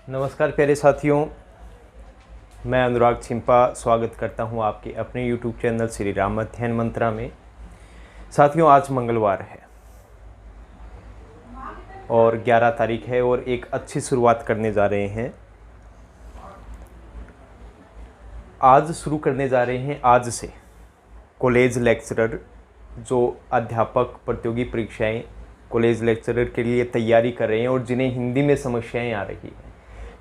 नमस्कार प्यारे साथियों, मैं अनुराग छिंपा स्वागत करता हूं आपके अपने YouTube चैनल श्री राम अध्ययन मंत्रा में। साथियों, आज मंगलवार है और 11 तारीख है और एक अच्छी शुरुआत करने जा रहे हैं। आज शुरू करने जा रहे हैं आज से कॉलेज लेक्चरर, जो अध्यापक प्रतियोगी परीक्षाएं कॉलेज लेक्चरर के लिए तैयारी कर रहे हैं और जिन्हें हिंदी में समस्याएं आ रही हैं,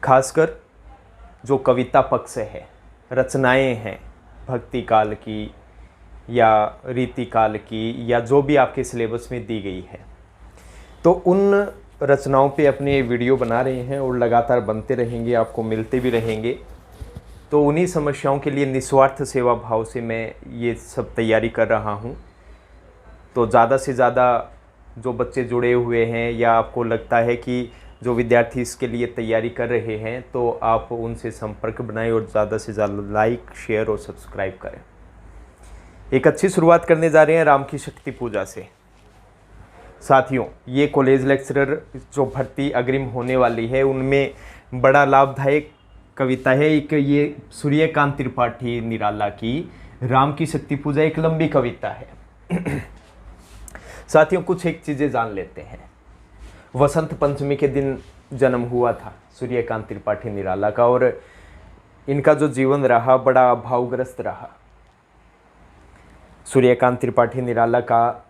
खासकर जो कविता पक्ष है, रचनाएं हैं भक्ति काल की या रीति काल की या जो भी आपके सिलेबस में दी गई है, तो उन रचनाओं पे अपने वीडियो बना रहे हैं और लगातार बनते रहेंगे, आपको मिलते भी रहेंगे। तो उन्हीं समस्याओं के लिए निस्वार्थ सेवा भाव से मैं ये सब तैयारी कर रहा हूँ। तो ज़्यादा से ज़्यादा जो बच्चे जुड़े हुए हैं या आपको लगता है कि जो विद्यार्थी इसके लिए तैयारी कर रहे हैं, तो आप उनसे संपर्क बनाएं और ज़्यादा से ज़्यादा लाइक, शेयर और सब्सक्राइब करें। एक अच्छी शुरुआत करने जा रहे हैं राम की शक्ति पूजा से। साथियों, ये कॉलेज लेक्चरर जो भर्ती अग्रिम होने वाली है, उनमें बड़ा लाभदायक कविता है। एक ये सूर्यकांत त्रिपाठी निराला की राम की शक्ति पूजा एक लंबी कविता है। साथियों, कुछ एक चीज़ें जान लेते हैं। वसंत पंचमी के दिन जन्म हुआ था सूर्यकांत त्रिपाठी निराला का और इनका जो जीवन रहा बड़ा भावग्रस्त रहा। सूर्यकांत त्रिपाठी निराला का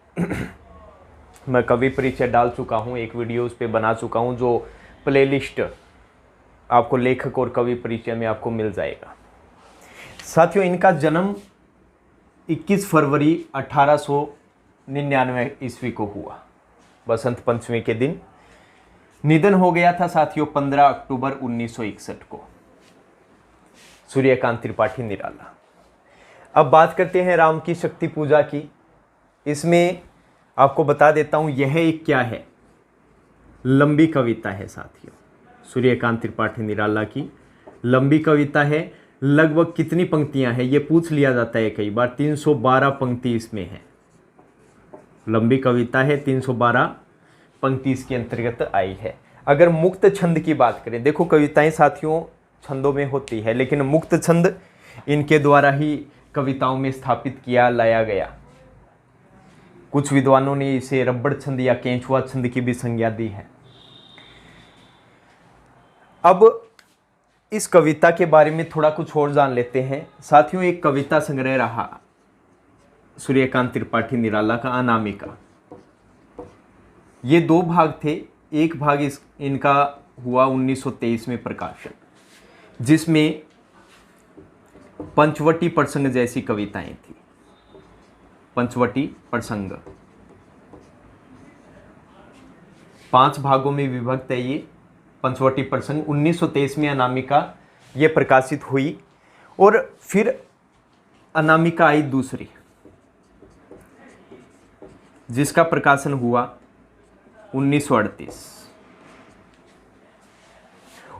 मैं कवि परिचय डाल चुका हूँ, एक वीडियो उस पर बना चुका हूँ, जो प्लेलिस्ट आपको लेखक और कवि परिचय में आपको मिल जाएगा। साथियों, इनका जन्म 21 फरवरी 1899 ईस्वी को हुआ। बसंत पंचमी के दिन निधन हो गया था साथियों 15 अक्टूबर 1961 को, सूर्यकांत त्रिपाठी निराला। अब बात करते हैं राम की शक्ति पूजा की। इसमें आपको बता देता हूं, यह एक क्या है, लंबी कविता है साथियों। सूर्यकांत त्रिपाठी निराला की लंबी कविता है। लगभग कितनी पंक्तियां हैं ये पूछ लिया जाता है कई बार। 312 पंक्ति इसमें है। लंबी कविता है, 312 पंक्ति इसके अंतर्गत आई है। अगर मुक्त छंद की बात करें, देखो कविताएं साथियों छंदों में होती है, लेकिन मुक्त छंद इनके द्वारा ही कविताओं में स्थापित किया लाया गया। कुछ विद्वानों ने इसे रबड़ छंद या केंचुआ छंद की भी संज्ञा दी है। अब इस कविता के बारे में थोड़ा कुछ और जान लेते हैं साथियों। एक कविता संग्रह रहा सूर्यकांत त्रिपाठी निराला का, अनामिका। ये दो भाग थे। एक भाग इनका हुआ 1923 में प्रकाशन, जिसमें पंचवटी प्रसंग जैसी कविताएं थी। पंचवटी प्रसंग 5 भागों में विभक्त है। ये पंचवटी प्रसंग 1923 में अनामिका ये प्रकाशित हुई और फिर अनामिका आई दूसरी, जिसका प्रकाशन हुआ 1938।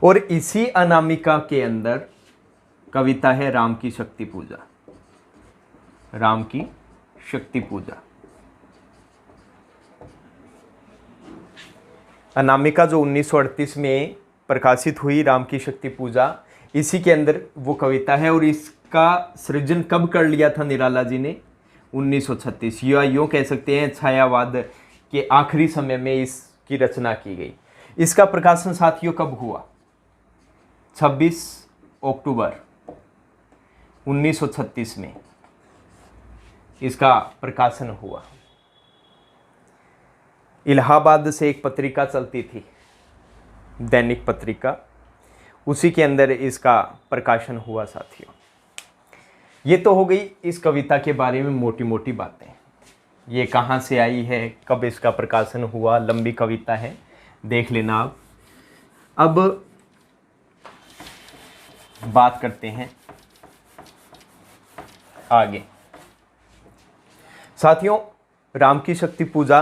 और इसी अनामिका के अंदर कविता है राम की शक्ति पूजा। राम की शक्ति पूजा अनामिका जो 1938 में प्रकाशित हुई, राम की शक्ति पूजा, इसी के अंदर वो कविता है। और इसका सृजन कब कर लिया था निराला जी ने? 1936, या यूँ कह सकते हैं छायावाद के आखिरी समय में इसकी रचना की गई। इसका प्रकाशन साथियों कब हुआ? 26 अक्टूबर 1936 में इसका प्रकाशन हुआ। इलाहाबाद से एक पत्रिका चलती थी, दैनिक पत्रिका, उसी के अंदर इसका प्रकाशन हुआ साथियों। ये तो हो गई इस कविता के बारे में मोटी मोटी बातें। ये कहाँ से आई है, कब इसका प्रकाशन हुआ, लंबी कविता है, देख लेना आप। अब बात करते हैं आगे। साथियों, राम की शक्ति पूजा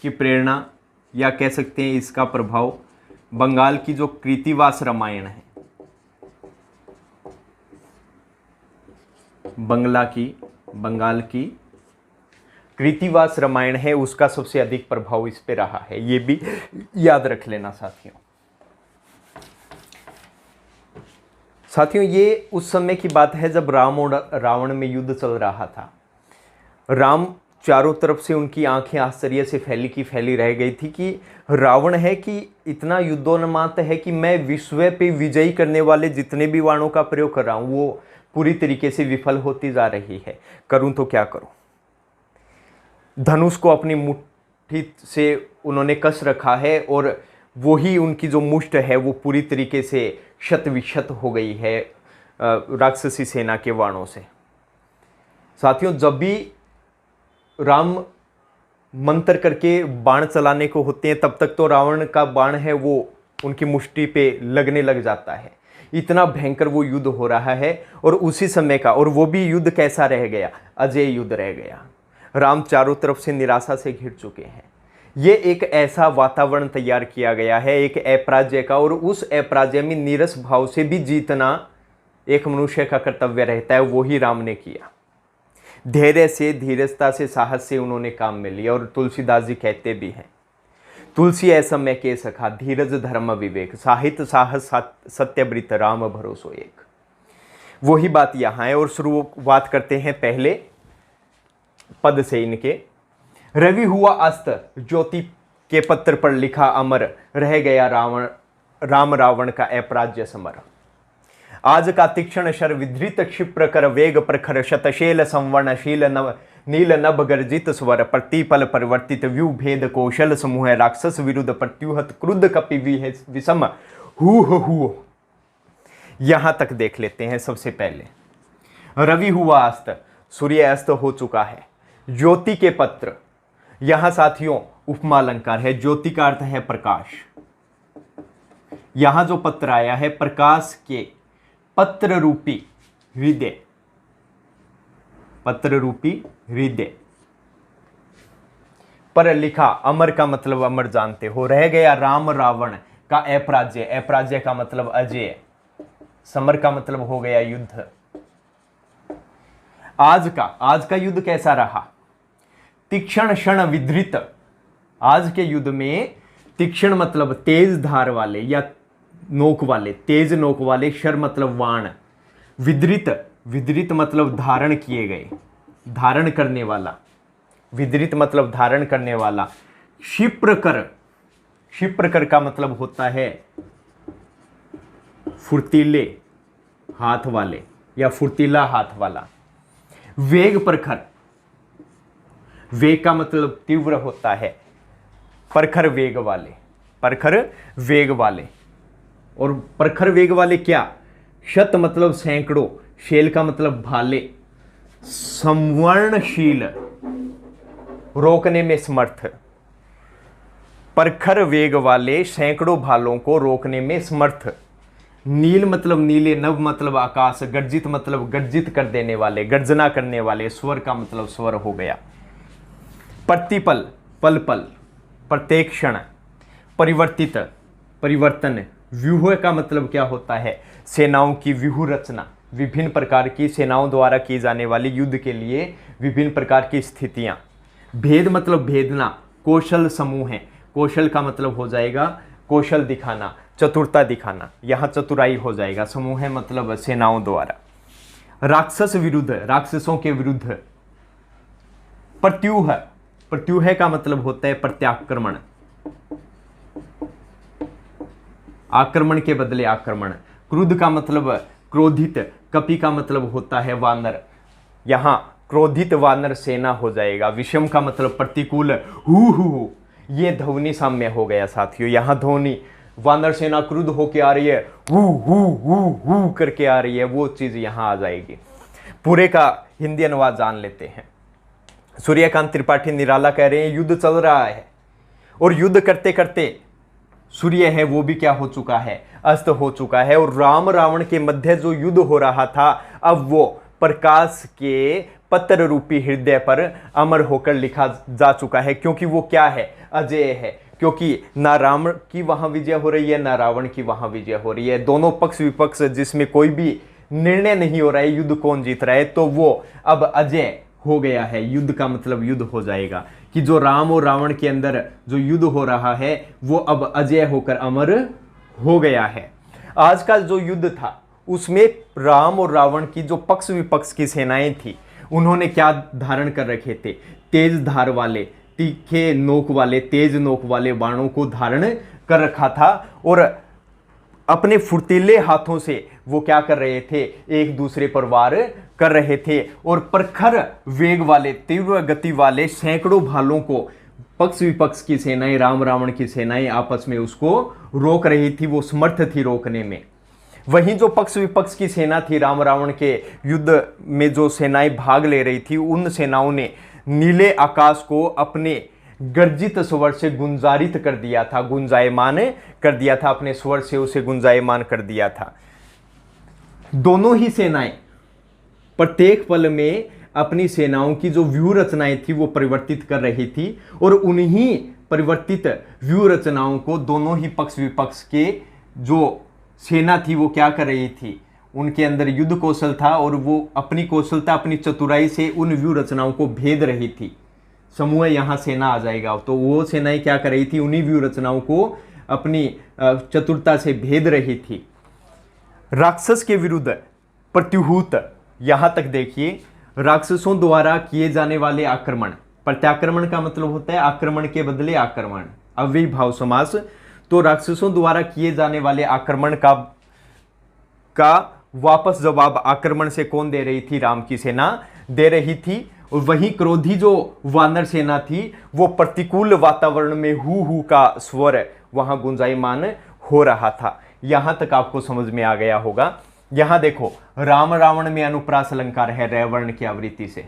की प्रेरणा या कह सकते हैं इसका प्रभाव बंगाल की जो कृतिवास रामायण है, बंगाल की कृतिवास रामायण है, उसका सबसे अधिक प्रभाव इस पे रहा है। ये भी याद रख लेना साथियों। साथियों, ये उस समय की बात है जब राम और रावण में युद्ध चल रहा था। राम चारों तरफ से, उनकी आंखें आश्चर्य से फैली की फैली रह गई थी कि रावण है कि इतना युद्धोन्माद है कि मैं विश्व पे विजयी करने वाले जितने भी बाणों का प्रयोग कर रहा हूं वो पूरी तरीके से विफल होती जा रही है। करूं तो क्या करूं। धनुष को अपनी मुट्ठी से उन्होंने कस रखा है और वही उनकी जो मुष्ट है वो पूरी तरीके से शत विक्षत हो गई है राक्षसी सेना के बाणों से। साथियों, जब भी राम मंत्र करके बाण चलाने को होते हैं तब तक तो रावण का बाण है वो उनकी मुष्टि पे लगने लग जाता है। इतना भयंकर वो युद्ध हो रहा है और उसी समय का, और वो भी युद्ध कैसा रह गया, अजय युद्ध रह गया। राम चारों तरफ से निराशा से घिर चुके हैं। ये एक ऐसा वातावरण तैयार किया गया है एक अपराजय का, और उस अपराजय में नीरस भाव से भी जीतना एक मनुष्य का कर्तव्य रहता है। वो ही राम ने किया। धैर्य से, धीरजता से, साहस से उन्होंने काम में लिया। और तुलसीदास जी कहते भी हैं, तुलसी ऐसा मैं के सखा, धीरज धर्म विवेक, साहित्य साहस सत्यव्रत, राम भरोसो एक। वही बात यहाँ है। और शुरुआत करते हैं पहले पद से इनके। रवि हुआ अस्त, ज्योति के पत्र पर लिखा अमर, रह गया राम रावण का अपराज्य समर। आज का तीक्ष्ण शर विधृत क्षिप्र कर, वेग प्रखर शतशेल संवर्णशील नील नभ गर्जित स्वर, प्रतिपल परिवर्तित व्यू भेद कौशल समूह, राक्षस विरुद्ध प्रत्युहत क्रुद्ध कपि विषम हु। यहां तक देख लेते हैं। सबसे पहले रवि हुआ अस्त, सूर्य अस्त हो चुका है। ज्योति के पत्र, यहां साथियों उपमा अलंकार है। ज्योति का अर्थ है प्रकाश। यहां जो पत्र आया है प्रकाश के पत्र रूपी हृदय, पत्र रूपी हृदय पर लिखा। अमर का मतलब अमर जानते हो। रह गया राम रावण का अपराजय, अपराजय का मतलब अजय, समर का मतलब हो गया युद्ध। आज का युद्ध कैसा रहा? तीक्ष्ण क्षण विधृत। आज के युद्ध में तीक्ष्ण मतलब तेज धार वाले या नोक वाले, तेज नोक वाले, शर मतलब वाण, विधृत मतलब धारण किए गए, धारण करने वाला, विधृत मतलब धारण करने वाला। क्षिप्रकर का मतलब होता है फुर्तीले हाथ वाले या फुर्तीला हाथ वाला। वेग प्रखर, वेग का मतलब तीव्र होता है, प्रखर वेग वाले, प्रखर वेग वाले। और प्रखर वेग वाले क्या? शत मतलब सैकड़ों, शेल का मतलब भाले, संवर्णशील रोकने में समर्थ। प्रखर वेग वाले सैकड़ों भालों को रोकने में समर्थ। नील मतलब नीले, नभ मतलब आकाश, गर्जित मतलब गर्जित कर देने वाले, गर्जना करने वाले। स्वर का मतलब स्वर हो गया। प्रतिपल, पल पल, प्रत्येक क्षण। परिवर्तित, परिवर्तन। व्यूह का मतलब क्या होता है? सेनाओं की व्यूह रचना, विभिन्न प्रकार की सेनाओं द्वारा की जाने वाली युद्ध के लिए विभिन्न प्रकार की स्थितियां। भेद मतलब भेदना, कौशल समूह है। कौशल का मतलब हो जाएगा कौशल दिखाना, चतुरता दिखाना, यहाँ चतुराई हो जाएगा। समूह है मतलब सेनाओं द्वारा। राक्षस विरुद्ध, राक्षसों के विरुद्ध। प्रत्युह, प्रत्युह का मतलब होता है प्रत्याक्रमण, आक्रमण के बदले आक्रमण। क्रुद्ध का मतलब क्रोधित, कपि का मतलब होता है वानर, यहां क्रोधित वानर सेना हो जाएगा। विषम का मतलब प्रतिकूल, हु। ये ध्वनि साम्य हो गया साथियों। यहां ध्वनि, वानर सेना क्रुद्ध होके आ रही है, हु करके आ रही है, वो चीज यहां आ जाएगी। पूरे का हिंदी अनुवाद जान लेते हैं। सूर्यकांत त्रिपाठी निराला कह रहे हैं युद्ध चल रहा है और युद्ध करते करते सूर्य है वो भी क्या हो चुका है? अस्त हो चुका है। और राम रावण के मध्य जो युद्ध हो रहा था अब वो प्रकाश के पत्र रूपी हृदय पर अमर होकर लिखा जा चुका है। क्योंकि वो क्या है? अजय है। क्योंकि ना राम की वहां विजय हो रही है ना रावण की वहां विजय हो रही है। दोनों पक्ष विपक्ष जिसमें कोई भी निर्णय नहीं हो रहा है युद्ध कौन जीत रहा है, तो वो अब अजय हो गया है। युद्ध का मतलब युद्ध हो जाएगा कि जो राम और रावण के अंदर जो युद्ध हो रहा है वो अब अजय होकर अमर हो गया है। आज का जो युद्ध था उसमें राम और रावण की जो पक्ष विपक्ष की सेनाएं थी उन्होंने क्या धारण कर रखे थे, तेज धार वाले, तीखे नोक वाले, तेज नोक वाले बाणों को धारण कर रखा था और अपने फुर्तीले हाथों से वो क्या कर रहे थे, एक दूसरे पर वार कर रहे थे और प्रखर वेग वाले, तीव्र गति वाले सैकड़ों भालों को पक्ष विपक्ष की सेनाएं, राम रावण की सेनाएं आपस में उसको रोक रही थी, वो समर्थ थी रोकने में। वहीं जो पक्ष विपक्ष की सेना थी, राम रावण के युद्ध में जो सेनाएं भाग ले रही थी, उन सेनाओं ने नीले आकाश को अपने गर्जित स्वर से गुंजारित कर दिया था, गुंजायमान कर दिया था, अपने स्वर से उसे गुंजायमान कर दिया था। दोनों ही सेनाएं प्रत्येक पल में अपनी सेनाओं की जो व्यूह रचनाएं थी वो परिवर्तित कर रही थी और उन्हीं परिवर्तित व्यूह रचनाओं को दोनों ही पक्ष विपक्ष के जो सेना थी वो क्या कर रही थी, उनके अंदर युद्ध कौशल था और वो अपनी कौशलता, अपनी चतुराई से उन व्यूह रचनाओं को भेद रही थी। समूह यहाँ सेना आ जाएगा, तो वो सेनाएं क्या कर रही थी, उन्हीं व्यूह रचनाओं को अपनी चतुरता से भेद रही थी। राक्षस के विरुद्ध प्रत्युहूत, यहां तक देखिए, राक्षसों द्वारा किए जाने वाले आक्रमण, प्रत्याक्रमण का मतलब होता है आक्रमण के बदले आक्रमण, अव्ययीभाव समास। तो राक्षसों द्वारा किए जाने वाले आक्रमण का वापस जवाब आक्रमण से कौन दे रही थी, राम की सेना दे रही थी। और वही क्रोधी जो वानर सेना थी वो प्रतिकूल वातावरण में हु का स्वर वहां गुंजायमान हो रहा था। यहां तक आपको समझ में आ गया होगा। यहां देखो, राम रावण में अनुप्रास अलंकार है रैवर्ण की आवृत्ति से।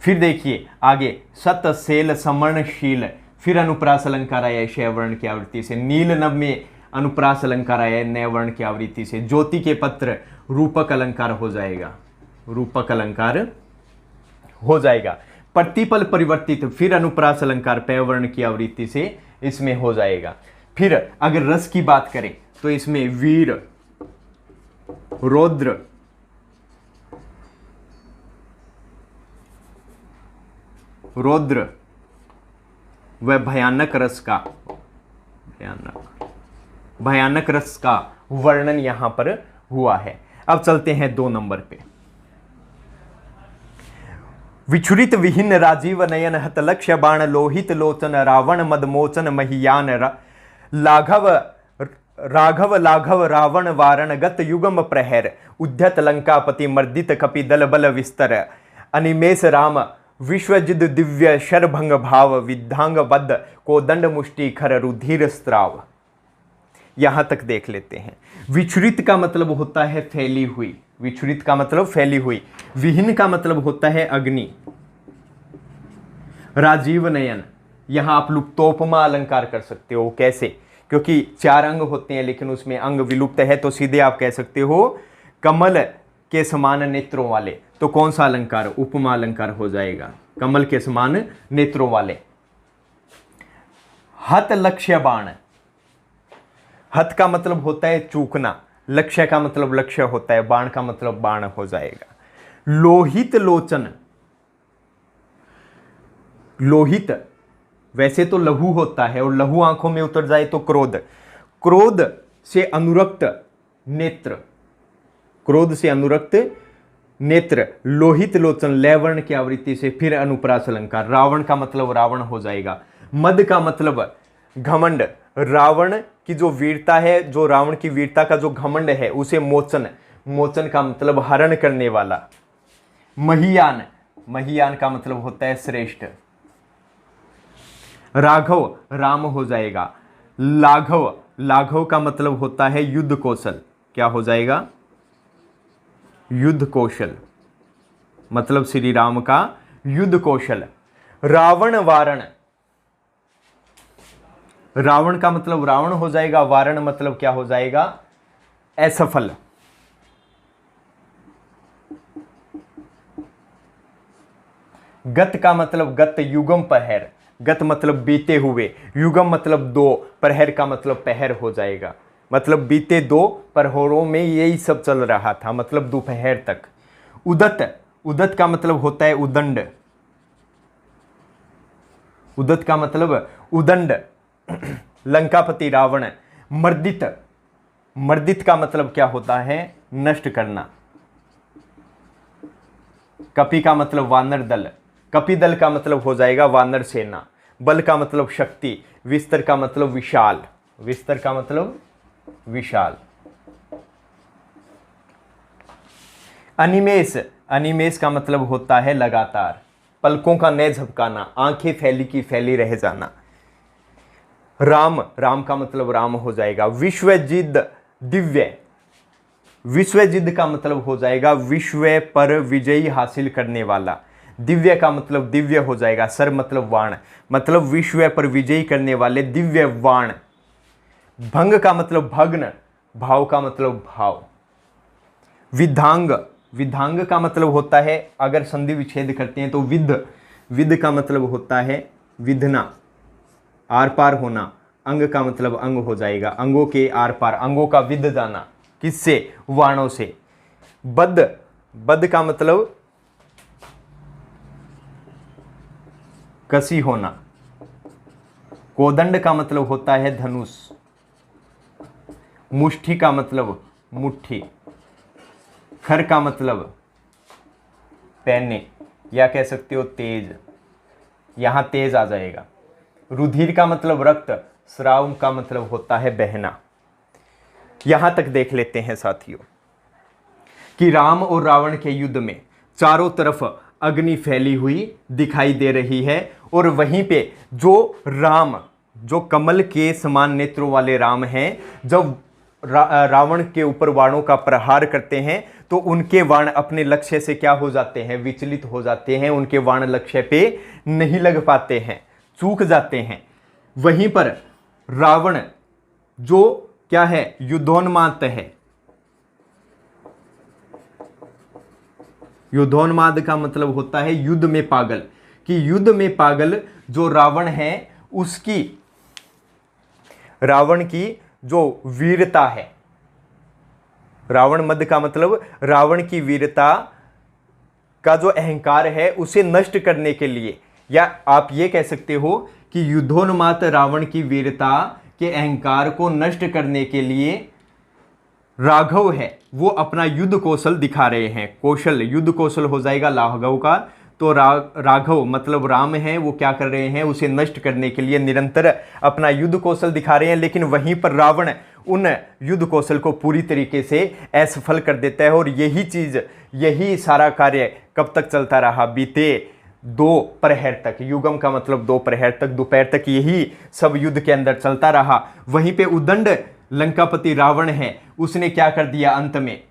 फिर देखिए आगे, सत सेल समरणशील, फिर अनुप्रास अलंकार आया शैवर्ण की आवृत्ति से। नील नभ में अनुप्रास अलंकार आया नैवर्ण की आवृत्ति से। ज्योति के पत्र रूपक अलंकार हो जाएगा, रूपक अलंकार हो जाएगा। प्रतिपल परिवर्तित, फिर अनुप्रास अलंकार पैवर्ण की आवृत्ति से इसमें हो जाएगा। फिर अगर रस की बात करें तो इसमें वीर, रौद्र, रौद्र वह भयानक रस का, भयानक रस का वर्णन यहां पर हुआ है। अब चलते हैं 2 नंबर पे। विछुरित विहीन राजीव नयन हत लक्ष्य बाण लोहित लोचन रावण मदमोचन महियान लाघव राघव लाघव रावण वारण गत युगम प्रहर उद्यत लंकापति मर्दित कपि दल बल विस्तर अनिमेष राम विश्वजिद दिव्य शरभंग भाव विद्धांग बद्ध कोदंड मुष्टि खर रुधिर स्त्राव। यहां तक देख लेते हैं। विछुरित का मतलब होता है फैली हुई, विछुरित का मतलब फैली हुई। विहीन का मतलब होता है अग्नि। राजीव नयन, यहां आप लुप्तोपमा अलंकार कर सकते हो। कैसे? क्योंकि 4 अंग होते हैं लेकिन उसमें अंग विलुप्त है, तो सीधे आप कह सकते हो कमल के समान नेत्रों वाले। तो कौन सा अलंकार? उपमा अलंकार हो जाएगा, कमल के समान नेत्रों वाले। हत लक्ष्य बाण, हत का मतलब होता है चूकना, लक्ष्य का मतलब लक्ष्य होता है, बाण का मतलब बाण हो जाएगा। लोहित लोचन, लोहित वैसे तो लहू होता है और लहू आंखों में उतर जाए तो क्रोध, क्रोध से अनुरक्त नेत्र, क्रोध से अनुरक्त नेत्र। लोहित लोचन लैवर्ण की आवृत्ति से, फिर अनुप्रास अलंकार। रावण का मतलब रावण हो जाएगा। मद का मतलब घमंड, रावण की जो वीरता है, जो रावण की वीरता का जो घमंड है उसे मोचन, मोचन का मतलब हरण करने वाला। महियान, महियान का मतलब होता है श्रेष्ठ। राघव राम हो जाएगा। लाघव, लाघव का मतलब होता है युद्ध कौशल। क्या हो जाएगा? युद्ध कौशल, मतलब श्री राम का युद्ध कौशल। रावण वारण, रावण का मतलब रावण हो जाएगा, वारण मतलब क्या हो जाएगा? असफल। गत का मतलब गत युगम पहर, गत मतलब बीते हुए, युगम मतलब 2, प्रहर का मतलब पहर हो जाएगा, मतलब बीते 2 प्रहरों में यही सब चल रहा था, मतलब दोपहर तक। उदत, उदत का मतलब होता है उदंड, उदत का मतलब उदंड। लंकापति रावण। मर्दित, मर्दित का मतलब क्या होता है, नष्ट करना। कपि का मतलब वानर दल, कपि दल का मतलब हो जाएगा वानर सेना। बल का मतलब शक्ति, विस्तर का मतलब विशाल, विस्तर का मतलब विशाल। अनिमेष, अनिमेष का मतलब होता है लगातार। पलकों का न झपकाना, आंखें फैली की फैली रह जाना। राम, राम का मतलब राम हो जाएगा। विश्वजिद, दिव्य, विश्वजिद का मतलब हो जाएगा विश्व पर विजयी हासिल करने वाला। दिव्य का मतलब दिव्य हो जाएगा। सर मतलब वाण, मतलब विश्व पर विजयी करने वाले दिव्य वाण। भंग का मतलब भग्न, भाव का मतलब भाव। विधांग, विधांग का मतलब होता है, अगर संधि विच्छेद करते हैं तो विध, विध का मतलब होता है विधना, आर पार होना। अंग का मतलब अंग हो जाएगा, अंगों के आर पार, अंगों का विध जाना। किससे, वाणों से। बद्ध, बद्ध का मतलब कसी होना। कोदंड का मतलब होता है धनुष। मुष्टि का मतलब मुट्ठी। खर का मतलब पहने, या कह सकते हो तेज, यहां तेज आ जाएगा। रुधिर का मतलब रक्त, स्राव का मतलब होता है बहना। यहां तक देख लेते हैं साथियों कि राम और रावण के युद्ध में चारों तरफ अग्नि फैली हुई दिखाई दे रही है, और वहीं पे जो राम, जो कमल के समान नेत्रों वाले राम हैं, जब रावण के ऊपर बाणों का प्रहार करते हैं तो उनके बाण अपने लक्ष्य से क्या हो जाते हैं, विचलित हो जाते हैं। उनके बाण लक्ष्य पे नहीं लग पाते हैं, चूक जाते हैं। वहीं पर रावण जो क्या है, युद्धोन्माद है। युद्धोन्माद का मतलब होता है युद्ध में पागल, कि युद्ध में पागल जो रावण है उसकी, रावण की जो वीरता है, रावण मद का मतलब रावण की वीरता का जो अहंकार है उसे नष्ट करने के लिए, या आप ये कह सकते हो कि युद्धोन्माद रावण की वीरता के अहंकार को नष्ट करने के लिए राघव है वो अपना युद्ध कौशल दिखा रहे हैं। कौशल, युद्ध कौशल हो जाएगा लाघव का। तो राघव मतलब राम है, वो क्या कर रहे हैं, उसे नष्ट करने के लिए निरंतर अपना युद्ध कौशल दिखा रहे हैं। लेकिन वहीं पर रावण उन युद्ध कौशल को पूरी तरीके से असफल कर देता है। और यही चीज, यही सारा कार्य कब तक चलता रहा, बीते 2 प्रहर तक। युगम का मतलब 2 प्रहर तक, दोपहर तक यही सब युद्ध के अंदर चलता रहा। वहीं पे उदंड लंकापति रावण है, उसने क्या कर दिया, अंत में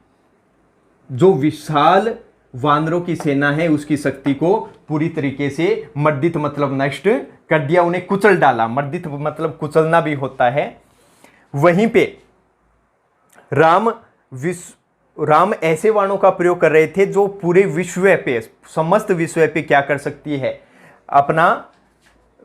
जो विशाल वानरों की सेना है उसकी शक्ति को पूरी तरीके से मर्दित मतलब नष्ट कर दिया, उन्हें कुचल डाला। मर्दित मतलब कुचलना भी होता है। वहीं पे राम ऐसे बाणों का प्रयोग कर रहे थे जो पूरे विश्व पे, समस्त विश्व पे क्या कर सकती है, अपना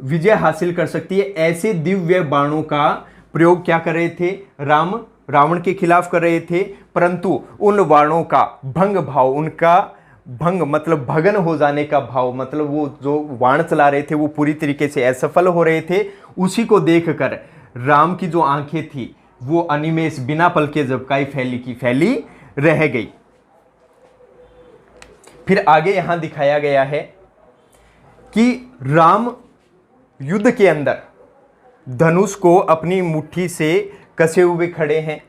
विजय हासिल कर सकती है। ऐसे दिव्य बाणों का प्रयोग क्या कर रहे थे, राम रावण के खिलाफ कर रहे थे। परंतु उन बाणों का भंग भाव, उनका भंग मतलब भगन हो जाने का भाव, मतलब वो जो बाण चला रहे थे वो पूरी तरीके से असफल हो रहे थे। उसी को देखकर राम की जो आंखें थी वो अनिमेष, बिना पलके झपकाए फैली की फैली रह गई। फिर आगे यहां दिखाया गया है कि राम युद्ध के अंदर धनुष को अपनी मुट्ठी से कसे हुए खड़े हैं,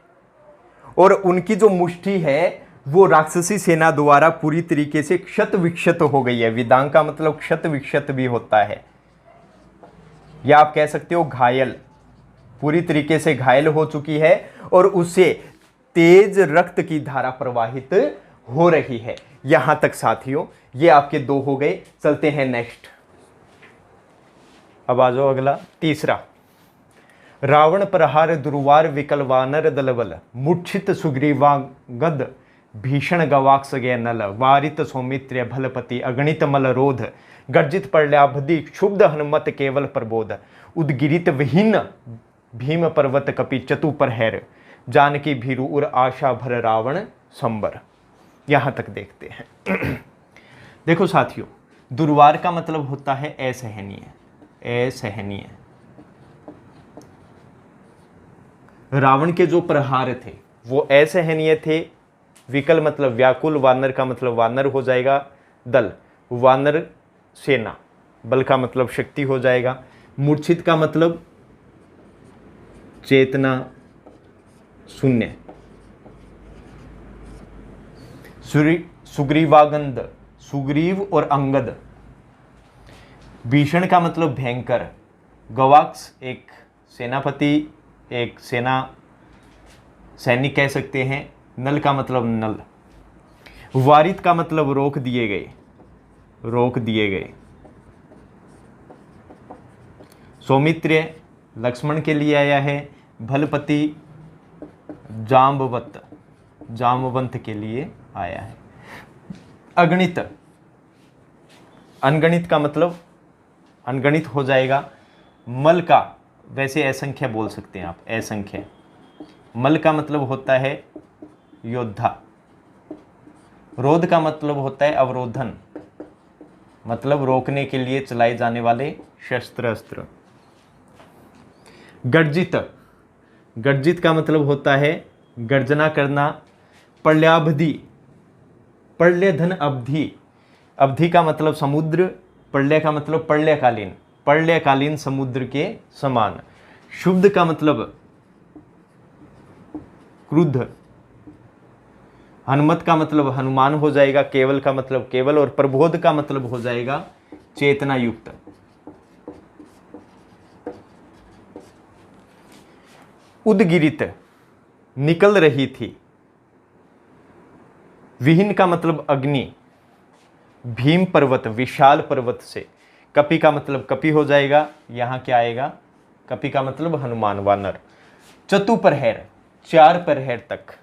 और उनकी जो मुट्ठी है वो राक्षसी सेना द्वारा पूरी तरीके से क्षत विक्षत हो गई है। विदांग का मतलब क्षत विक्षत भी होता है, या आप कह सकते हो घायल, पूरी तरीके से घायल हो चुकी है, और उससे तेज रक्त की धारा प्रवाहित हो रही है। यहां तक साथियों ये आपके 2 हो गए। चलते हैं नेक्स्ट। अब आ जाओ अगला, तीसरा। रावण प्रहार दुर्वार विकल वानर दलबल, मूर्छित सुग्रीवागद भीषण गवाक्ष गय नल, वारित सौमित्र भलपति अगणित मल रोध, गर्जित प्रल्याभधि क्षुब्ध हनुमत केवल प्रबोध, उद्गिरित विहीन भीम पर्वत कपि चतु प्रहर, जानकी भीरु उर आशा भर रावण संबर। यहां तक देखते हैं। देखो साथियों, दुर्वार का मतलब होता है असहनीय, असहनीय। रावण के जो प्रहार थे वो असहनीय थे। विकल मतलब व्याकुल, वानर का मतलब वानर हो जाएगा, दल वानर सेना, बल का मतलब शक्ति हो जाएगा, मूर्छित का मतलब चेतना शून्य, सुग्रीवागंध सुग्रीव और अंगद, भीषण का मतलब भयंकर, गवाक्स एक सेनापति, एक सेना सैनिक कह सकते हैं, नल का मतलब नल, वारित का मतलब रोक दिए गए, रोक दिए गए, सौमित्र लक्ष्मण के लिए आया है, भलपति जाम्बवंत जामवंत के लिए आया है, अगणित अनगणित का मतलब अनगणित हो जाएगा, मल का वैसे असंख्य बोल सकते हैं आप, असंख्य, मल का मतलब होता है योद्धा, रोध का मतलब होता है अवरोधन, मतलब रोकने के लिए चलाए जाने वाले शस्त्र अस्त्र, गर्जित गर्जित का मतलब होता है गर्जना करना, प्रलयावधि प्रलयधन अवधि, अवधि का मतलब समुद्र, प्रलय का मतलब प्रलयकालीन, प्रलयकालीन समुद्र के समान, शुद्ध का मतलब क्रुद्ध, हनुमत का मतलब हनुमान हो जाएगा, केवल का मतलब केवल, और प्रबोध का मतलब हो जाएगा चेतना युक्त। उदगिरित निकल रही थी, विहीन का मतलब अग्नि, भीम पर्वत विशाल पर्वत से, कपि का मतलब कपि हो जाएगा, यहां क्या आएगा, कपि का मतलब हनुमान वानर, चतुप्रहर 4 प्रहर तक,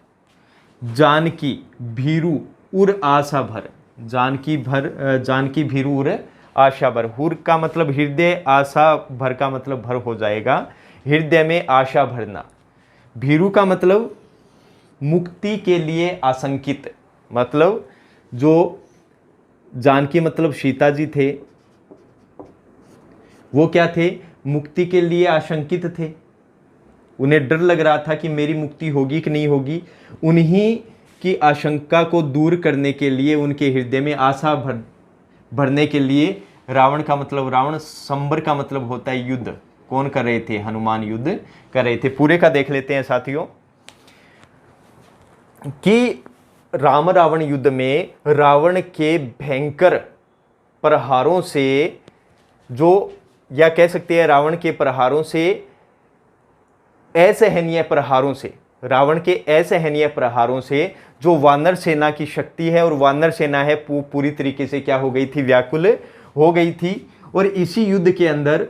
जानकी भीरु उर आशा भर, जानकी भीरु उर आशा भर, हुर का मतलब हृदय, आशा भर का मतलब भर हो जाएगा, हृदय में आशा भरना, भीरु का मतलब मुक्ति के लिए आशंकित, मतलब जो जानकी मतलब सीता जी थे, वो क्या थे, मुक्ति के लिए आशंकित थे, उन्हें डर लग रहा था कि मेरी मुक्ति होगी कि नहीं होगी, उन्हीं की आशंका को दूर करने के लिए, उनके हृदय में आशा भरने के लिए रावण का मतलब रावण, संबर का मतलब होता है युद्ध, कौन कर रहे थे, हनुमान युद्ध कर रहे थे। पूरे का देख लेते हैं साथियों कि राम रावण युद्ध में रावण के भयंकर प्रहारों से, जो या कह सकते हैं रावण के प्रहारों से, असहनीय प्रहारों से, रावण के असहनीय प्रहारों से जो वानर सेना की शक्ति है, और वानर सेना है पूरी तरीके से क्या हो गई थी, व्याकुल हो गई थी। और इसी युद्ध के अंदर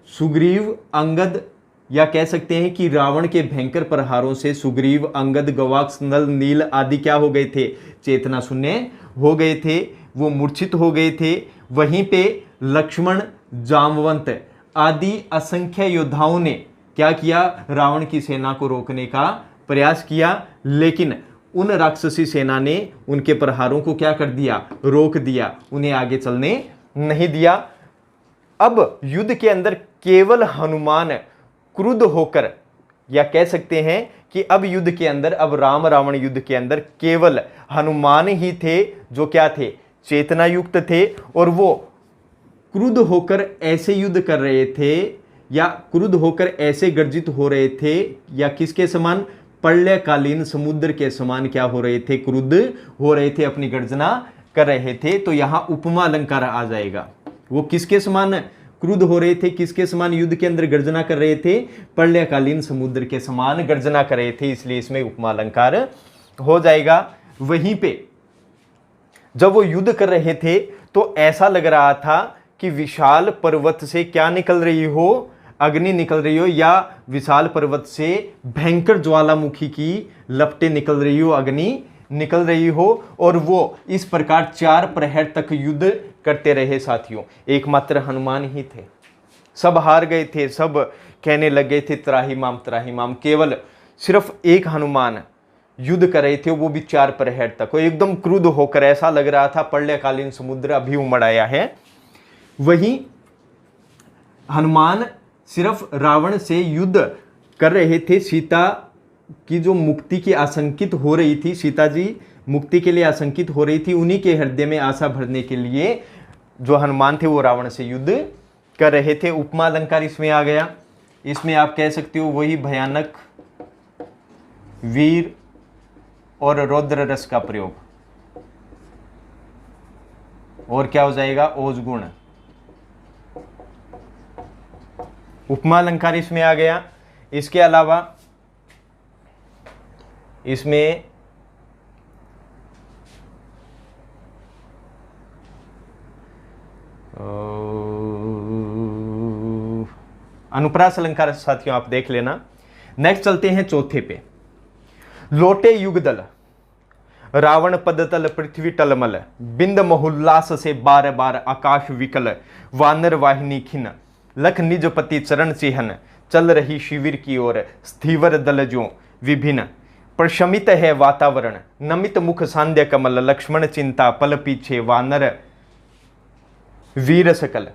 सुग्रीव अंगद, या कह सकते हैं कि रावण के भयंकर प्रहारों से सुग्रीव अंगद गवाक्ष नल नील आदि क्या हो गए थे, चेतना शून्य हो गए थे, वो मूर्छित हो गए थे। वहीं पे लक्ष्मण जामवंत आदि असंख्य योद्धाओं ने क्या किया, रावण की सेना को रोकने का प्रयास किया, लेकिन उन राक्षसी सेना ने उनके प्रहारों को क्या कर दिया, रोक दिया, उन्हें आगे चलने नहीं दिया। अब युद्ध के अंदर केवल हनुमान क्रुद्ध होकर, या कह सकते हैं कि अब युद्ध के अंदर, अब राम रावण युद्ध के अंदर केवल हनुमान ही थे जो क्या थे, चेतना युक्त थे, और वो क्रुद्ध होकर ऐसे युद्ध कर रहे थे, या क्रुद्ध होकर ऐसे गर्जित हो रहे थे, या किसके समान, प्रलयकालीन समुद्र के समान क्या हो रहे थे, क्रुद्ध हो रहे थे, अपनी गर्जना कर रहे थे। तो यहां उपमा अलंकार आ जाएगा, वो किसके समान क्रुद्ध हो रहे थे, किसके समान युद्ध के अंदर गर्जना कर रहे थे, प्रलयकालीन समुद्र के समान गर्जना कर रहे थे, इसलिए इसमें उपमा अलंकार हो जाएगा। वहीं पे जब वो युद्ध कर रहे थे तो ऐसा लग रहा था कि विशाल पर्वत से क्या निकल रही हो, अग्नि निकल रही हो, या विशाल पर्वत से भयंकर ज्वालामुखी की लपटें निकल रही हो, अग्नि निकल रही हो, और वो इस प्रकार 4 प्रहर तक युद्ध करते रहे साथियों। एकमात्र हनुमान ही थे, सब हार गए थे, सब कहने लग गए थे त्राहिमाम त्राहिमाम, केवल सिर्फ एक हनुमान युद्ध कर रहे थे, वो भी 4 प्रहर तक, वो एकदम क्रुद्ध होकर, ऐसा लग रहा था प्रलयकालीन समुद्र अभी उमड़ आया है। वहीं हनुमान सिर्फ रावण से युद्ध कर रहे थे। सीता की जो मुक्ति की आशंकित हो रही थी, सीता जी मुक्ति के लिए आशंकित हो रही थी, उन्हीं के हृदय में आशा भरने के लिए जो हनुमान थे वो रावण से युद्ध कर रहे थे। उपमा अलंकार इसमें आ गया। इसमें आप कह सकते हो वही भयानक, वीर और रौद्र रस का प्रयोग, और क्या हो जाएगा, ओज गुण। उपमा अलंकार इसमें आ गया। इसके अलावा इसमें अनुप्रास अलंकार साथियों आप देख लेना। नेक्स्ट चलते हैं चौथे पे। लोटे युगदल, रावण पदतल पृथ्वी टलमल, बिंद महुल्लास से बार बार आकाश विकल, वानर वाहिनी खिन, लख निज पति चरण चिहन, चल रही शिविर की ओर स्थीवर दल जो विभिन्न, प्रशमित है वातावरण, नमित मुख सांध्य कमल, लक्ष्मण चिंता पल पीछे, वानर वीर सकल।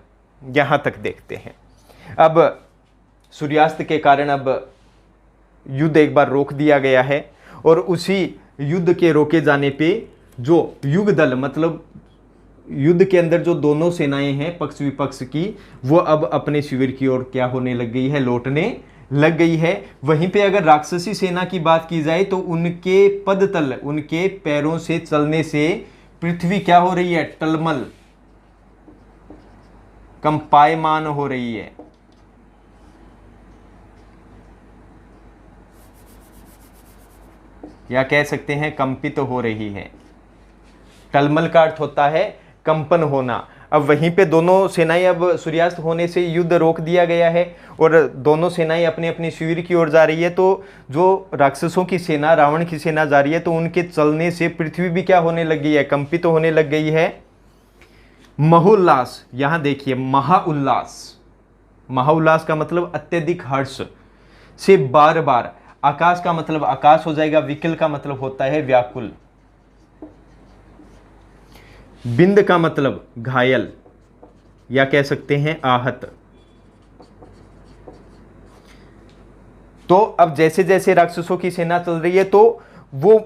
यहां तक देखते हैं। अब सूर्यास्त के कारण अब युद्ध एक बार रोक दिया गया है, और उसी युद्ध के रोके जाने पे जो युगदल मतलब युद्ध के अंदर जो दोनों सेनाएं हैं पक्ष विपक्ष की, वो अब अपने शिविर की ओर क्या होने लग गई है, लौटने लग गई है। वहीं पे अगर राक्षसी सेना की बात की जाए तो उनके पदतल, उनके पैरों से चलने से पृथ्वी क्या हो रही है, टलमल, कंपायमान हो रही है। या कह सकते हैं कंपित हो रही है। टलमल का अर्थ होता है कंपन होना। अब वहीं पे दोनों सेनाएं, अब सूर्यास्त होने से युद्ध रोक दिया गया है और दोनों सेनाएं अपने अपने शिविर की ओर जा रही है। तो जो राक्षसों की सेना, रावण की सेना जा रही है, तो उनके चलने से पृथ्वी भी क्या होने लग गई है, कंपित होने लग गई है। महोल्लास, यहां देखिए महाउल्लास, महाउल्लास का मतलब अत्यधिक हर्ष से बार बार, आकाश का मतलब आकाश हो जाएगा, विकल का मतलब होता है व्याकुल, बिंद का मतलब घायल या कह सकते हैं आहत। तो अब जैसे जैसे राक्षसों की सेना चल रही है तो वो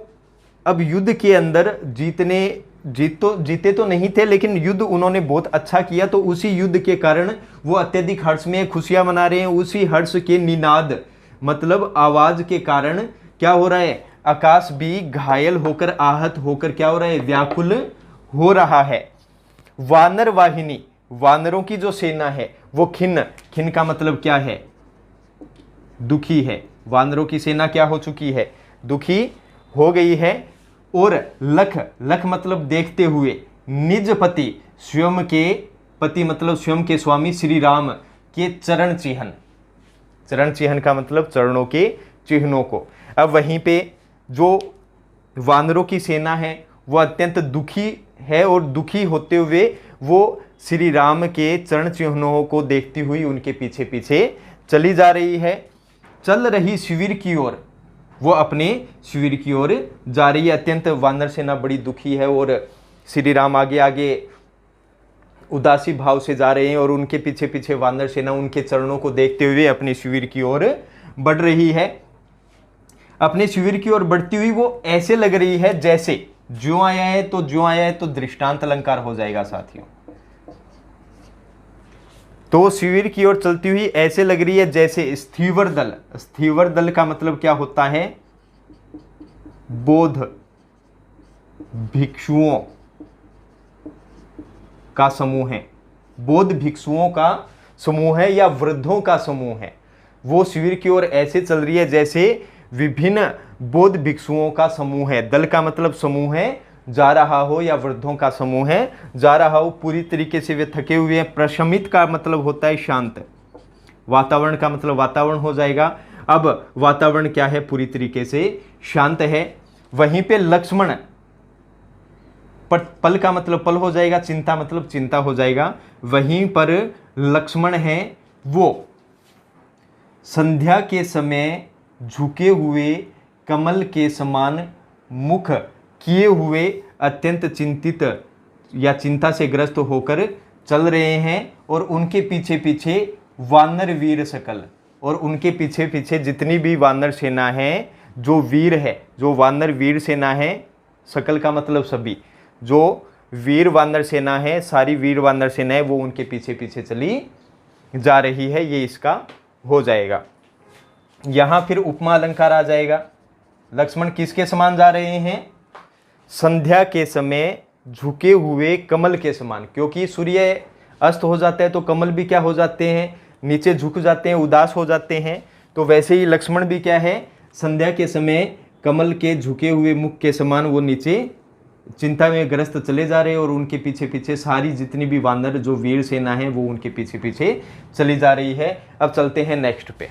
अब युद्ध के अंदर जीते तो नहीं थे, लेकिन युद्ध उन्होंने बहुत अच्छा किया। तो उसी युद्ध के कारण वो अत्यधिक हर्ष में खुशियां मना रहे हैं। उसी हर्ष के निनाद मतलब आवाज के कारण क्या हो रहा है, आकाश भी घायल होकर, आहत होकर क्या हो रहा है, व्याकुल हो रहा है। वानर वाहिनी, वानरों की जो सेना है वो खिन्न, खिन्न का मतलब क्या है, दुखी है। वानरों की सेना क्या हो चुकी है, दुखी हो गई है। और लख, लख मतलब देखते हुए, निज पति, स्वयं के पति मतलब स्वयं के स्वामी श्री राम के चरण चिन्ह, चरण चिन्ह का मतलब चरणों के चिन्हों को। अब वहीं पे जो वानरों की सेना है वो अत्यंत दुखी है और दुखी होते हुए वो श्री राम के चरण चिन्हों को देखती हुई उनके पीछे पीछे चली जा रही है। चल रही शिविर की ओर, वो अपने शिविर की ओर जा रही है। अत्यंत वानर सेना बड़ी दुखी है और श्री राम आगे आगे उदासी भाव से जा रहे हैं और उनके पीछे पीछे वानर सेना उनके चरणों को देखते हुए अपने शिविर की ओर बढ़ रही है। अपने शिविर की ओर बढ़ती हुई वो ऐसे लग रही है जैसे, ज्यों आया है तो ज्यों आया है तो दृष्टांत अलंकार हो जाएगा साथियों। तो शिविर की ओर चलती हुई ऐसे लग रही है जैसे स्थीवर दल, स्थीवर दल का मतलब क्या होता है, बोध भिक्षुओं का समूह है, बोध भिक्षुओं का समूह है या वृद्धों का समूह है। वो शिविर की ओर ऐसे चल रही है जैसे विभिन्न बौद्ध भिक्षुओं का समूह है। दल का मतलब समूह है, जा रहा हो, या वृद्धों का समूह है, जा रहा हो। पूरी तरीके से वे थके हुए हैं। प्रशमित का मतलब होता है शांत। वातावरण का मतलब वातावरण हो जाएगा। अब वातावरण क्या है, पूरी तरीके से शांत है। वहीं पे लक्ष्मण, पल का मतलब पल हो जाएगा, चिंता मतलब चिंता हो जाएगा। वहीं पर लक्ष्मण है वो संध्या के समय झुके हुए कमल के समान मुख किए हुए अत्यंत चिंतित या चिंता से ग्रस्त होकर चल रहे हैं और उनके पीछे पीछे वानर वीर सकल, और उनके पीछे पीछे जितनी भी वानर सेना है, जो वीर है, जो वानर वीर सेना है, सकल का मतलब सभी, जो वीर वानर सेना है, सारी वीर वानर सेना है, वो उनके पीछे पीछे चली जा रही है। ये इसका हो जाएगा। यहाँ फिर उपमा अलंकार आ जाएगा। लक्ष्मण किसके समान जा रहे हैं? संध्या के समय झुके हुए कमल के समान, क्योंकि सूर्य अस्त हो जाता है तो कमल भी क्या हो जाते हैं? नीचे झुक जाते हैं, उदास हो जाते हैं। तो वैसे ही लक्ष्मण भी क्या है? संध्या के समय कमल के झुके हुए मुख के समान वो नीचे चिंता में ग्रस्त चले जा रहे हैं, और उनके पीछे पीछे सारी जितनी भी वानर जो वीर सेना है वो उनके पीछे पीछे चली जा रही है। अब चलते हैं नेक्स्ट पे।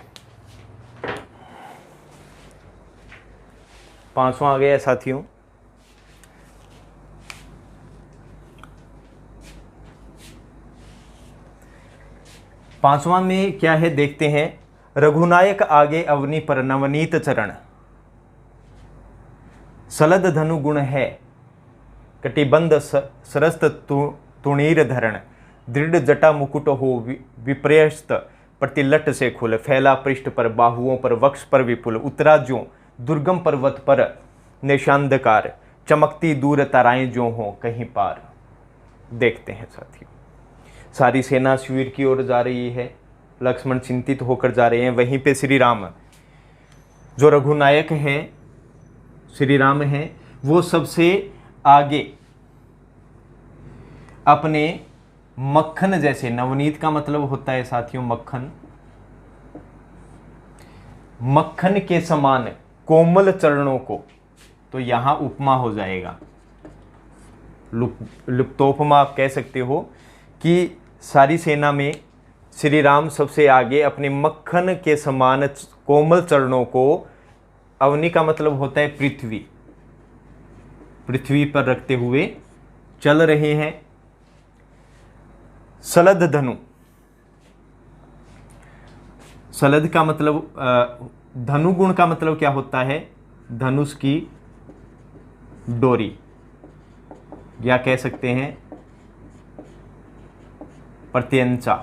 5वां आ गया साथियों। पांचवां में क्या है देखते हैं। रघुनायक आगे अवनी पर नवनीत चरण, सलद धनु गुण है कटिबंध सरस्त तुणीर धरण, दृढ़ जटा मुकुट हो विप्रयस्त प्रतिलट से खुल, फैला पृष्ठ पर बाहुओं पर वक्ष पर विपुल, उतरा ज्यों दुर्गम पर्वत पर निशांधकार, चमकती दूर ताराएं जो हो कहीं पार। देखते हैं साथियों, सारी सेना शिविर की ओर जा रही है, लक्ष्मण चिंतित होकर जा रहे हैं। वहीं पे श्री राम, जो रघुनायक है, श्री राम है, वो सबसे आगे अपने मक्खन जैसे, नवनीत का मतलब होता है साथियों मक्खन, मक्खन के समान कोमल चरणों को, तो यहां उपमा हो जाएगा, लुप्तोपमा आप कह सकते हो, कि सारी सेना में श्री राम सबसे आगे अपने मक्खन के समान कोमल चरणों को, अवनी का मतलब होता है पृथ्वी, पृथ्वी पर रखते हुए चल रहे हैं। सलद धनु, सलद का मतलब धनु गुण का मतलब क्या होता है? धनुष की डोरी, या कह सकते हैं प्रत्यंचा।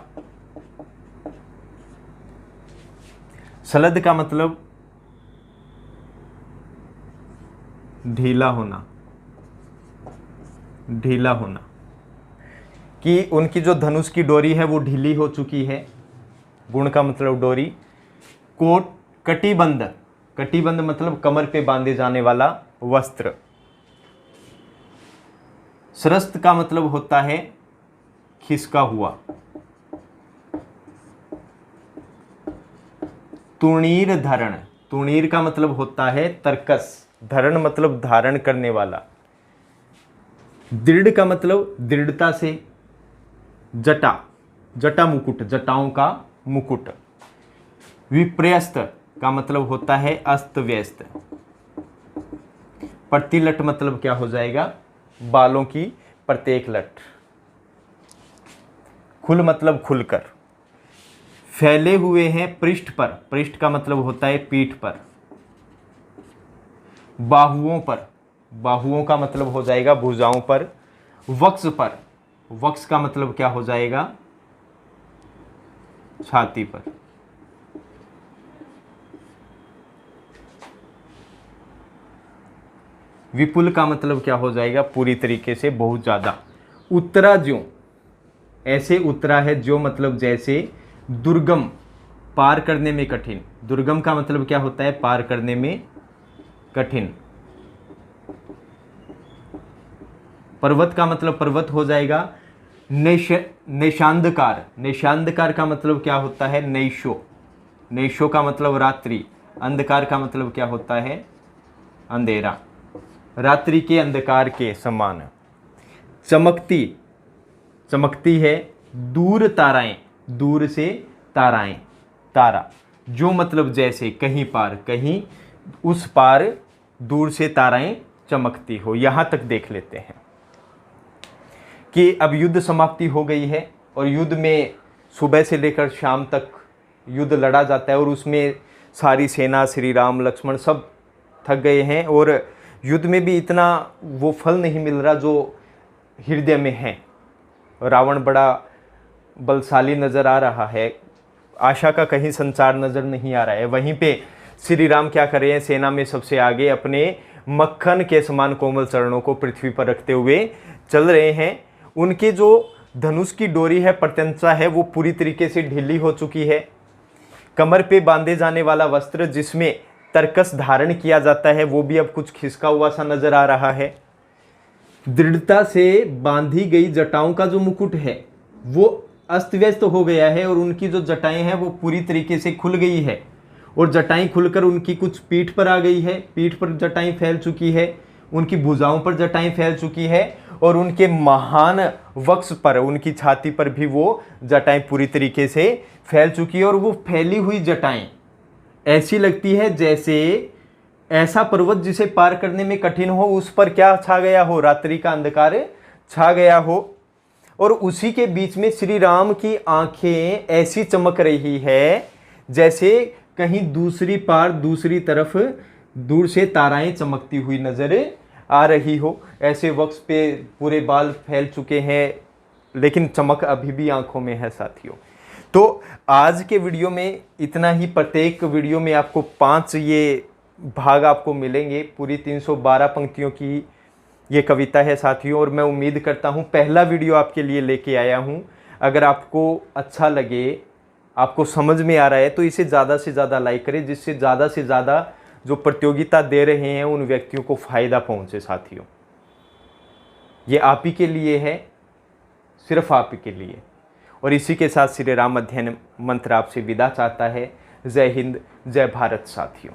सलद का मतलब ढीला होना, ढीला होना, कि उनकी जो धनुष की डोरी है वो ढीली हो चुकी है। गुण का मतलब डोरी। कोट कटिबंध, कटिबंध मतलब कमर पे बांधे जाने वाला वस्त्र। सरस्त का मतलब होता है खिसका हुआ। तुणीर धरण, तुणीर का मतलब होता है तरकस, धरण मतलब धारण करने वाला। दृढ़ का मतलब दृढ़ता से। जटा, जटा मुकुट, जटाओं का मुकुट। विप्रयस्त का मतलब होता है अस्त व्यस्त। प्रतिलट मतलब क्या हो जाएगा? बालों की प्रत्येक लट। खुल मतलब खुलकर। फैले हुए हैं पृष्ठ पर, पृष्ठ का मतलब होता है पीठ पर। बाहुओं पर, बाहुओं का मतलब हो जाएगा भुजाओं पर। वक्ष पर, वक्ष का मतलब क्या हो जाएगा? छाती पर। विपुल का मतलब क्या हो जाएगा? पूरी तरीके से, बहुत ज्यादा। उतरा ज्यों, ऐसे उतरा है, जो मतलब जैसे। दुर्गम, पार करने में कठिन। दुर्गम का मतलब क्या होता है? पार करने में कठिन। पर्वत का मतलब पर्वत हो जाएगा। निशांधकार, निशांधकार का मतलब क्या होता है? नैशो, नैशो का मतलब रात्रि। अंधकार का मतलब क्या होता है? अंधेरा, रात्रि के अंधकार के समान। चमकती, चमकती है दूर ताराएं, दूर से ताराएं, तारा, जो मतलब जैसे, कहीं पार, कहीं उस पार दूर से ताराएं चमकती हो। यहां तक देख लेते हैं कि अब युद्ध समाप्ति हो गई है, और युद्ध में सुबह से लेकर शाम तक युद्ध लड़ा जाता है, और उसमें सारी सेना, श्री राम लक्ष्मण सब थक गए हैं, और युद्ध में भी इतना वो फल नहीं मिल रहा जो हृदय में है। रावण बड़ा बलशाली नज़र आ रहा है, आशा का कहीं संचार नज़र नहीं आ रहा है। वहीं पे श्री राम क्या कर रहे हैं, सेना में सबसे आगे अपने मक्खन के समान कोमल चरणों को पृथ्वी पर रखते हुए चल रहे हैं। उनके जो धनुष की डोरी है, प्रत्यंचा है, वो पूरी तरीके से ढीली हो चुकी है। कमर पे बांधे जाने वाला वस्त्र जिसमें तरकस धारण किया जाता है वो भी अब कुछ खिसका हुआ सा नजर आ रहा है। दृढ़ता से बांधी गई जटाओं का जो मुकुट है वो अस्त व्यस्त हो गया है और उनकी जो जटाएं हैं वो पूरी तरीके से खुल गई है और जटाएं खुलकर उनकी कुछ पीठ पर आ गई है, पीठ पर जटाएं फैल चुकी है, उनकी भुजाओं पर जटाएं फैल चुकी है और उनके महान वक्ष पर, उनकी छाती पर भी वो जटाएं पूरी तरीके से फैल चुकी है। और वो फैली हुई जटाएं ऐसी लगती है जैसे ऐसा पर्वत जिसे पार करने में कठिन हो, उस पर क्या छा गया हो, रात्रि का अंधकार छा गया हो। और उसी के बीच में श्री राम की आंखें ऐसी चमक रही है जैसे कहीं दूसरी पार, दूसरी तरफ दूर से ताराएं चमकती हुई नजर आ रही हो। ऐसे वक्त पे पूरे बाल फैल चुके हैं लेकिन चमक अभी भी आंखों में है साथियों। तो आज के वीडियो में इतना ही। प्रत्येक वीडियो में आपको 5 ये भाग आपको मिलेंगे। पूरी 312 पंक्तियों की ये कविता है साथियों और मैं उम्मीद करता हूँ पहला वीडियो आपके लिए लेके आया हूँ। अगर आपको अच्छा लगे, आपको समझ में आ रहा है तो इसे ज़्यादा से ज़्यादा लाइक करें, जिससे ज़्यादा से ज़्यादा जो प्रतियोगिता दे रहे हैं उन व्यक्तियों को फ़ायदा पहुँचे साथियों। ये आप ही के लिए है, सिर्फ आप ही के लिए। और इसी के साथ श्री राम अध्ययन मंत्र आपसे विदा चाहता है। जय हिंद, जय भारत साथियों।